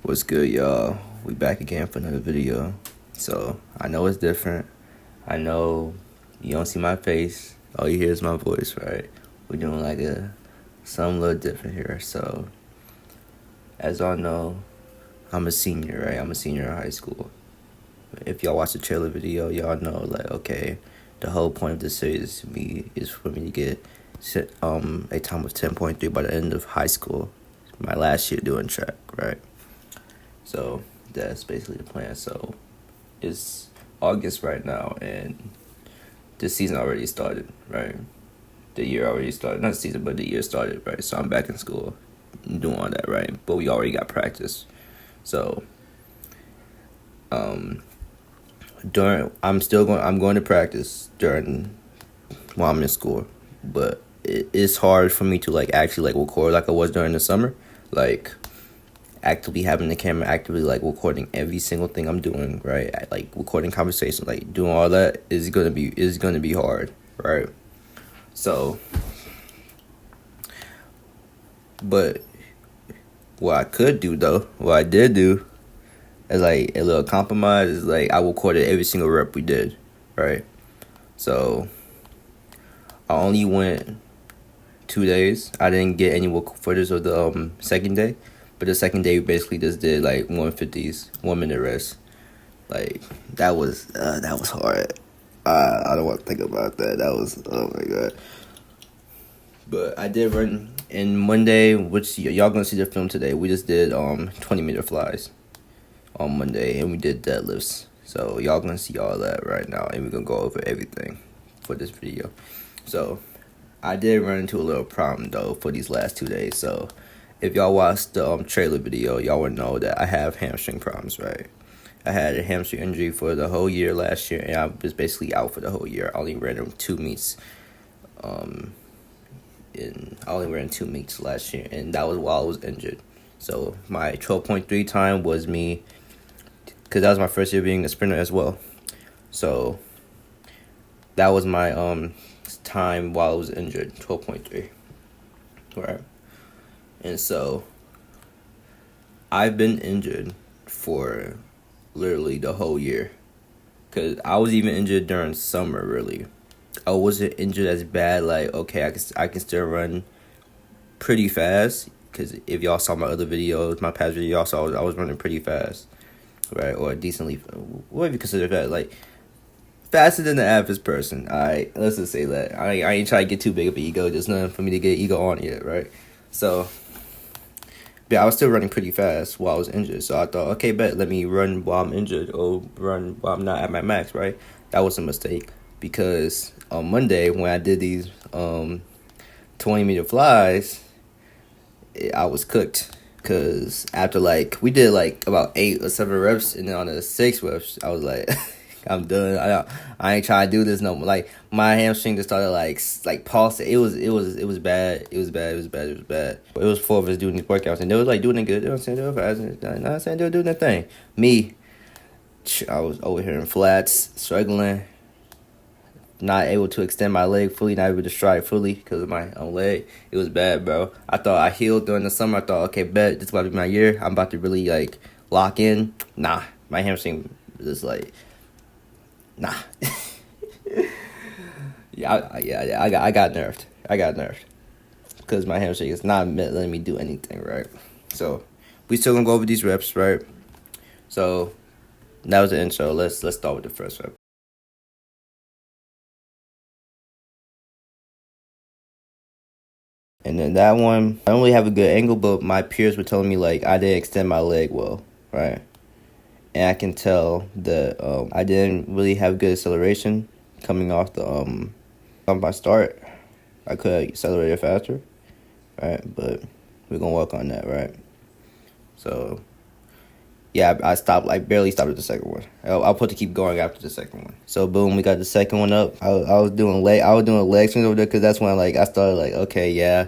What's good, y'all? We back again for another video. So, I know it's different. I know you don't see my face. All you hear is my voice, right? We're doing like something a little different here. So, as y'all know, I'm a senior, right? I'm a senior in high school. If y'all watch the trailer video, y'all know, like, okay, the whole point of this series is for me to get a time of 10.3 by the end of high school. My last year doing track, right? So that's basically the plan. So it's August right now, and this season already started, right? The year already started. Not the season, but the year started, right? So I'm back in school doing all that, right? But we already got practice. So I'm going to practice while I'm in school. But it's hard for me to like actually like record like I was during the summer. Like actively having the camera, actively like recording every single thing I'm doing, right? Like recording conversations, like doing all that is gonna be hard, right? So, but what I did do, as like a little compromise, is like I recorded every single rep we did, right? So I only went 2 days. I didn't get any footage of the second day. But the second day, we basically just did like 150s, 1 minute rest. Like that was hard. I don't want to think about that. That was, oh my god. But I did run in Monday, which y'all gonna see the film today. We just did 20-meter flies on Monday, and we did deadlifts. So y'all gonna see all that right now, and we're gonna go over everything for this video. So I did run into a little problem though for these last 2 days. So if y'all watched the trailer video, y'all would know that I have hamstring problems, right? I had a hamstring injury for the whole year last year, and I was basically out for the whole year. I only ran 2 meets. I only ran 2 meets last year, and that was while I was injured. So my 12.3 time was me, because that was my first year being a sprinter as well. So that was my time while I was injured, 12.3, right? And so I've been injured for literally the whole year, because I was even injured during summer. Really, I wasn't injured as bad. Like, okay, I can still run pretty fast, because if y'all saw my other videos, my past video, y'all saw I was running pretty fast, right? Or decently, what do you consider that? Like faster than the average person. Alright, let's just say that. I ain't trying to get too big of an ego. There's nothing for me to get ego on yet, right? So, but I was still running pretty fast while I was injured. So I thought, okay, let me run while I'm injured or run while I'm not at my max, right? That was a mistake, because on Monday when I did these 20-meter flies, I was cooked. Because after like, we did like about 8 or 7 reps, and then on the 6th reps, I was like, I'm done. I ain't trying to do this no more. Like my hamstring just started like pulsing. It was bad. It was bad. It was 4 of us doing these workouts, and they was like doing it good. You know what I'm saying? They were fast. You know what I'm saying? They were doing their thing. Me, I was over here in flats, struggling, not able to extend my leg fully, not able to stride fully because of my own leg. It was bad, bro. I thought I healed during the summer. I thought, okay, this is about to be my year. I'm about to really like lock in. Nah, my hamstring was like, nah. I got nerfed. Because my hamstring is not letting me do anything, right? So we still gonna go over these reps, right? So that was the intro. Let's start with the first rep. And then that one, I don't really have a good angle, but my peers were telling me like I didn't extend my leg well, right? And I can tell that I didn't really have good acceleration coming off on my start. I could have accelerated faster, right? But we're gonna work on that, right? So yeah, I stopped. I barely stopped at the second one. I'll put to keep going after the second one. So boom, we got the second one up. I was doing leg swings over there, because that's when I started like, okay, yeah,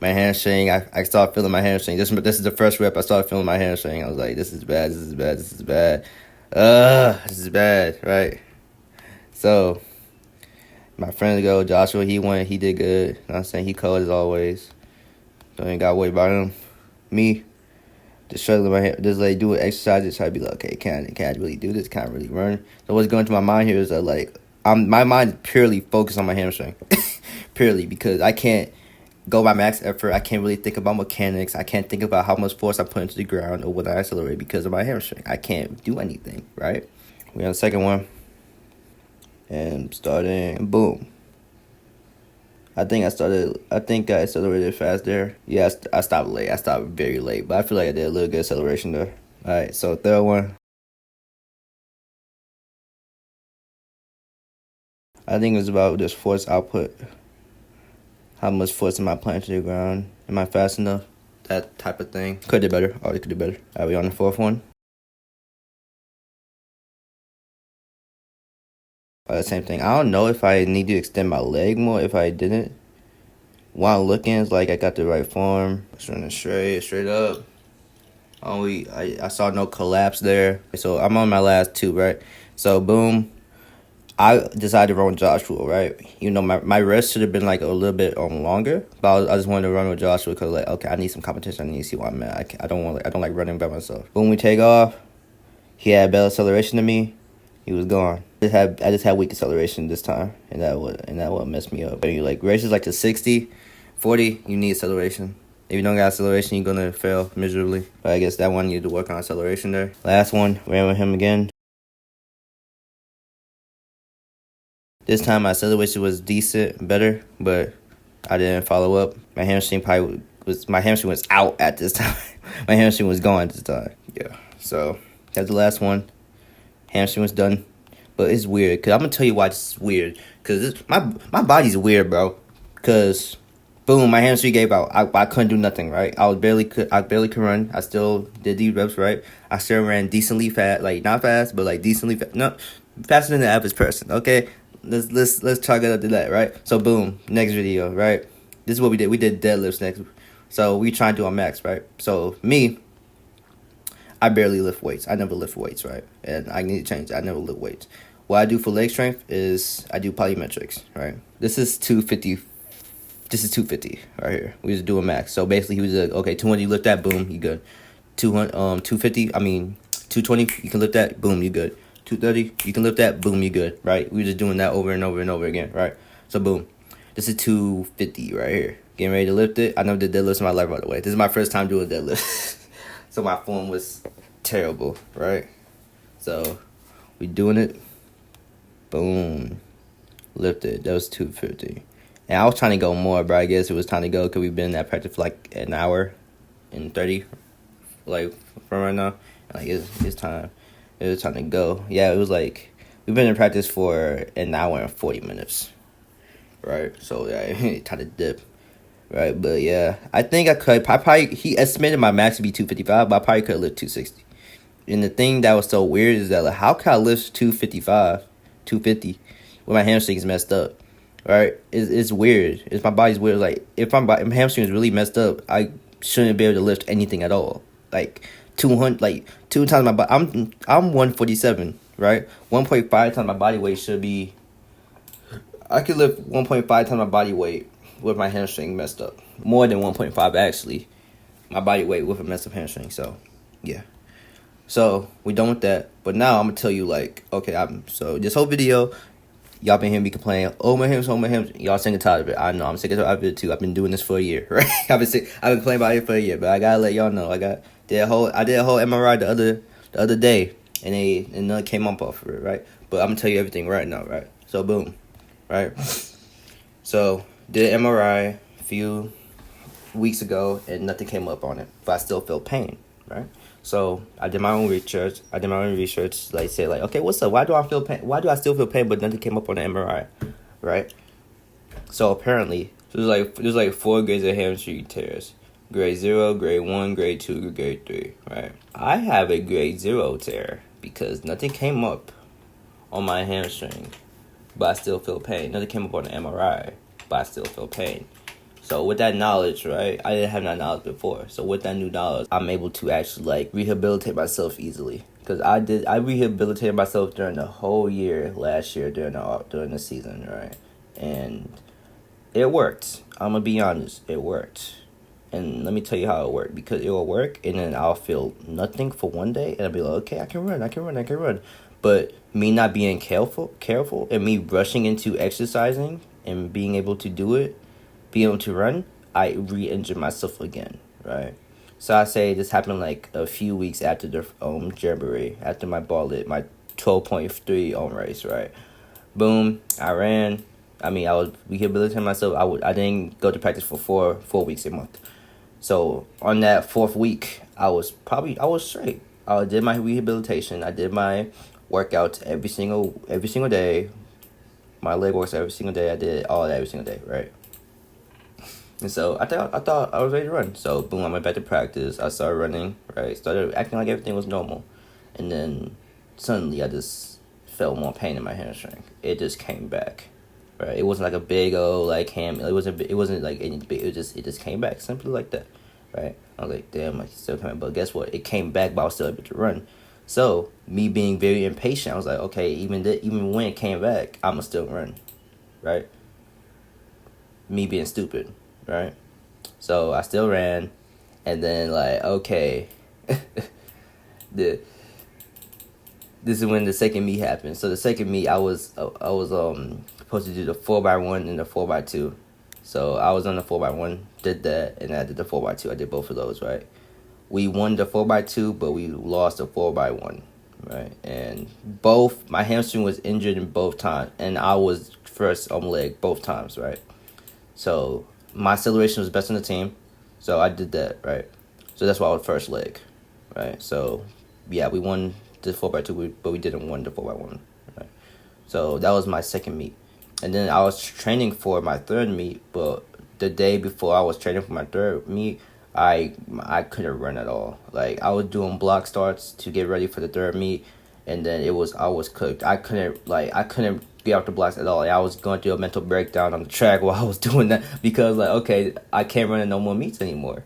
my hamstring. I started feeling my hamstring. This is the first rep. I started feeling my hamstring. I was like, this is bad. This is bad, right? So my friend Joshua, he did good. You know what I'm saying? He cold as always. Don't even got to worry about him. Me, just struggling my hand, just like doing exercises, try to be like, okay, can I really do this? Can I really run? So what's going through my mind here is that like my mind is purely focused on my hamstring, purely because I can't go by max effort. I can't really think about mechanics. I can't think about how much force I put into the ground or when I accelerate because of my hamstring. I can't do anything, right? We on the second one, and starting, boom. I think I accelerated fast there. Yeah, I stopped late. I stopped very late, but I feel like I did a little good acceleration there. All right, so third one. I think it was about just force output. How much force am I putting to the ground? Am I fast enough? That type of thing. Could do better. Always could do better. Are we on the fourth one? Same thing. I don't know if I need to extend my leg more if I didn't. While looking, it's like I got the right form. It's running straight up. I saw no collapse there. So I'm on my last two, right? So boom. I decided to run with Joshua, right? You know, my rest should have been like a little bit longer, but I just wanted to run with Joshua because like, okay, I need some competition. I need to see where I'm at. I don't like running by myself. Boom, we take off. He had better acceleration than me. He was gone. I just had weak acceleration this time, and that would mess me up. When you like races like to 60, 40, you need acceleration. If you don't got acceleration, you're gonna fail miserably. But I guess that one you need to work on acceleration there. Last one, ran with him again. This time my acceleration was decent, better, but I didn't follow up. My hamstring was out at this time. My hamstring was gone at this time. Yeah. So that's the last one. Hamstring was done. But it's weird, because I'm going to tell you why it's weird. Because my body's weird, bro. Because, boom, my hamstring gave out. I couldn't do nothing, right? I barely could run. I still did these reps, right? I still ran decently fast. Like, not fast, but, like, decently fast. No, faster than the average person, okay? Let's chalk it up to that, right? So, boom, next video, right? This is what we did. We did deadlifts next. So, we trying to do our max, right? So, me, I barely lift weights. I never lift weights, right? And I need to change. I never lift weights. What I do for leg strength is I do plyometrics, right? This is 250. This is 250 right here. We just do a max. So basically, he was like, okay, 200, you lift that, boom, you good. 250, 220, you can lift that, boom, you good. 230, you can lift that, boom, you good, right? We just doing that over and over and over again, right? So boom, this is 250 right here. Getting ready to lift it. I never did deadlifts in my life, by the way. This is my first time doing deadlift. So my form was terrible, right? So we doing it. Boom. Lifted. That was 250. And I was trying to go more, but I guess it was time to go because we've been at practice for like an hour and 30, like from right now. Like it's time. It was time to go. Yeah, it was like we've been in practice for an hour and 40 minutes, right? So yeah, time to dip, right? But yeah, I think I could. He estimated my max to be 255, but I probably could lift 260. And the thing that was so weird is that like, how can I lift 255, 250 when my hamstring is messed up? Right? It's weird. My body's weird. Like if my hamstring is really messed up, I shouldn't be able to lift anything at all. Like 200, like 2 times my body. I'm 147, right? 1.5 times my body weight should be. I could lift 1.5 times my body weight with my hamstring messed up. More than 1.5 actually. My body weight with a messed up hamstring. So yeah. So we done with that. But now I'm gonna tell you like, okay, so this whole video. Y'all been hearing me complain, oh my hamstring. Y'all sick and tired of it. I know, I'm sick and tired of it too. I've been doing this for a year, right? I've been complaining about it for a year, but I gotta let y'all know. I did a whole MRI the other day, and none came up off of it, right? But I'm gonna tell you everything right now, right? So boom, right? So did an MRI a few weeks ago, and nothing came up on it, but I still feel pain, right? So I did my own research. Like say like, okay, what's up? Why do I feel pain? Why do I still feel pain? But nothing came up on the MRI, right? So apparently, there's like 4 grades of hamstring tears: grade 0, grade 1, grade 2, grade 3. Right? I have a grade 0 tear because nothing came up on my hamstring, but I still feel pain. Nothing came up on the MRI, but I still feel pain. So with that knowledge, right, I didn't have that knowledge before. So with that new knowledge, I'm able to actually like rehabilitate myself easily. Because I rehabilitated myself during the whole year last year during the season, right? And it worked. I'm gonna be honest, it worked. And let me tell you how it worked, because it will work, and then I'll feel nothing for one day, and I'll be like, okay, I can run. But me not being careful, and me rushing into exercising and being able to do it, being able to run, I re-injured myself again, right? So I say this happened like a few weeks after the Jamboree, after my ballet, my 12.3 race, right? Boom, I ran. I mean, I was rehabilitating myself. I didn't go to practice for four weeks a month. So on that fourth week, I was straight. I did my rehabilitation. I did my workouts every single day. My leg works every single day. I did all that every single day, right? And so I thought I was ready to run. So boom, I went back to practice. I started running, right? Started acting like everything was normal, and then suddenly I just felt more pain in my hamstring. It just came back, right? It wasn't like a big old like ham. It wasn't like any big. It just came back simply like that, right? I was like, damn, like still coming. But guess what? It came back, but I was still able to run. So me being very impatient, I was like, okay, even when it came back, I'ma still run, right? Me being stupid, right? So I still ran, and then like, okay, the this is when the second meet happened. So the second meet, I was supposed to do the 4x1 and the 4x2. So I was on the 4x1, did that, and I did the 4x2. I did both of those, right? We won the 4x2, but we lost the 4x1, right? And both my hamstring was injured in both times, and I was first on leg both times, right? So my acceleration was best on the team, so I did that, right? So that's why I was first leg, right? So yeah, we won the 4x2, but we didn't win the 4x1, right? So that was my second meet, and then I was training for my third meet, but the day before I was training for my third meet, I couldn't run at all. Like I was doing block starts to get ready for the third meet, and then I was cooked. I couldn't get out the blocks at all. Like, I was going through a mental breakdown on the track while I was doing that, because like, okay, I can't run in no more meets anymore.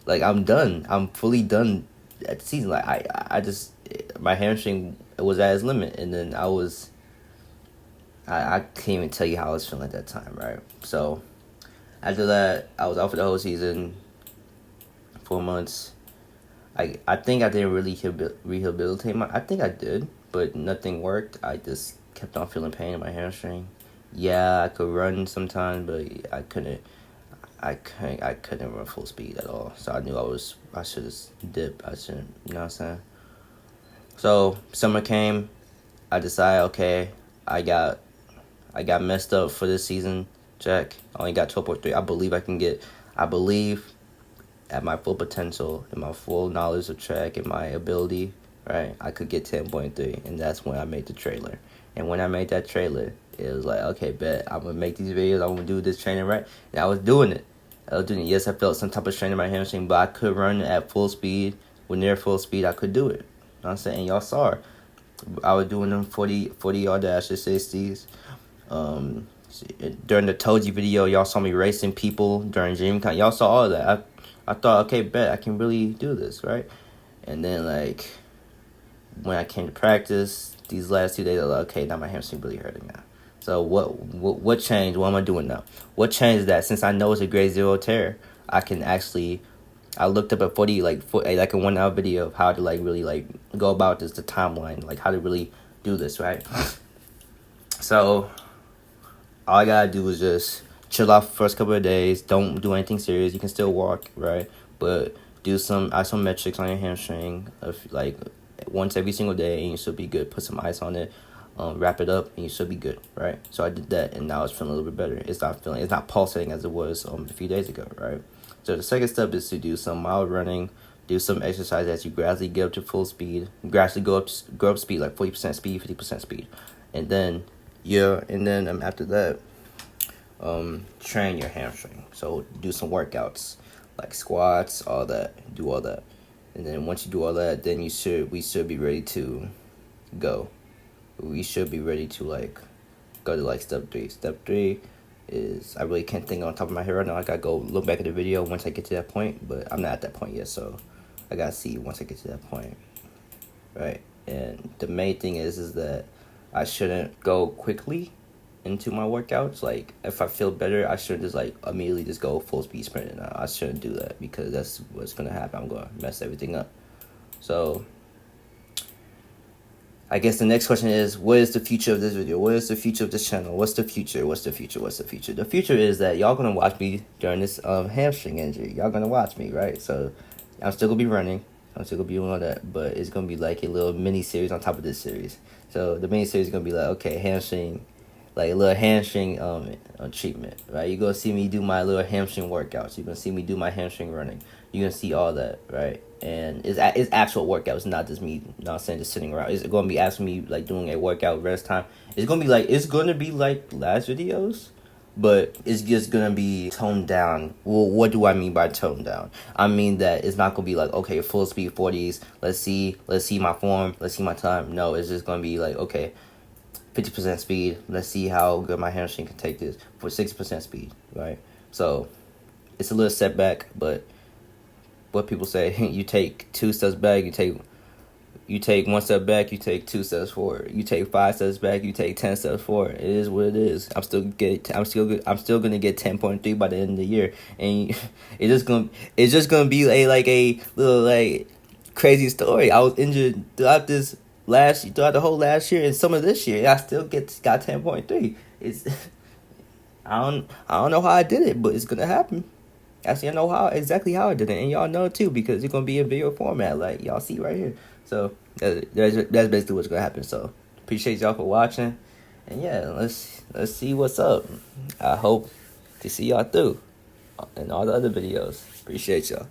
Like I'm done. I'm fully done at the season. Like I just, my hamstring was at its limit, and then I can't even tell you how I was feeling at that time, right? So after that, I was out for the whole season, 4 months. I think I didn't really rehabilitate I think I did, but nothing worked. I just kept on feeling pain in my hamstring. Yeah, I could run sometimes, but I couldn't run full speed at all. So I knew I should have dipped. I shouldn't, you know what I'm saying? So summer came. I decided, okay, I got messed up for this season. Jack, I only got 12.3. I believe at my full potential and my full knowledge of track and my ability, right, I could get 10.3, and that's when I made the trailer. And when I made that trailer, it was like, okay, bet, I'm going to make these videos, I'm going to do this training, right? And I was doing it. Yes, I felt some type of strain in my hamstring, but I could run at full speed. When near full speed, I could do it. You know what I'm saying? Y'all saw it. I was doing them 40 yard dashes, 60s. During the Toji video, y'all saw me racing people during GymCon. Y'all saw all of that. I thought, okay, bet, I can really do this, right? And then, like, when I came to practice, these last 2 days, I was like, okay, now my hamstring really hurting now. So what changed? What am I doing now? What changed that? Since I know it's a grade 0 tear, I looked up a 40, like a 1 hour video of how to, like, really, like, go about this, the timeline, like, how to really do this, right? So all I gotta do is just chill out for the first couple of days. Don't do anything serious. You can still walk, right? But do some isometrics on your hamstring, like once every single day, and you should be good. Put some ice on it, wrap it up, and you should be good, right? So I did that, and now it's feeling a little bit better. It's not pulsating as it was a few days ago, right? So the second step is to do some mild running, do some exercise as you gradually get up to full speed, gradually go up speed, like 40% speed, 50% speed, and then after that, train your hamstring. So do some workouts like squats, all that. Do all that, and then once you do all that, then we should be ready to go. We should be ready to like go to like step 3. Step 3 is, I really can't think on top of my head right now. I gotta go look back at the video once I get to that point, but I'm not at that point yet, so I gotta see once I get to that point, right? And the main thing is that I shouldn't go quickly, into my workouts. Like if I feel better, I shouldn't just like immediately just go full speed sprinting. I shouldn't do that because that's what's gonna happen. I'm gonna mess everything up. So I guess the next question is, what is the future of this video? What is the future of this channel? What's the future? What's the future? What's the future? The future is that y'all gonna watch me during this hamstring injury. Y'all gonna watch me, right? So I'm still gonna be running. I'm still gonna be doing all that, but it's gonna be like a little mini series on top of this series. So the mini series is gonna be like, okay, hamstring, like a little hamstring treatment, right? You're gonna see me do my little hamstring workouts. You're gonna see me do my hamstring running. You're gonna see all that, right? And it's actual workouts, not just me, not saying just sitting around. It's gonna be actually me like doing a workout rest time. It's gonna be like last videos, but it's just gonna be toned down. Well, what do I mean by toned down? I mean that it's not gonna be like, okay, full speed 40s. Let's see my form. Let's see my time. No, it's just gonna be like, okay, 50% speed. Let's see how good my hamstring can take this for 60% speed, right? So it's a little setback, but what people say, you take 2 steps back, you take 1 step back, you take 2 steps forward. You take 5 steps back, you take 10 steps forward. It is what it is. I'm still gonna get 10.3 by the end of the year, and it's just gonna be a little like crazy story. I was injured throughout the whole last year and some of this year. I still got 10.3. It's I don't know how I did it, but it's gonna happen. Actually, I know exactly how I did it, and y'all know too because it's gonna be in video format, like y'all see right here. So that's basically what's gonna happen. So appreciate y'all for watching, and yeah, let's see what's up. I hope to see y'all through in all the other videos. Appreciate y'all.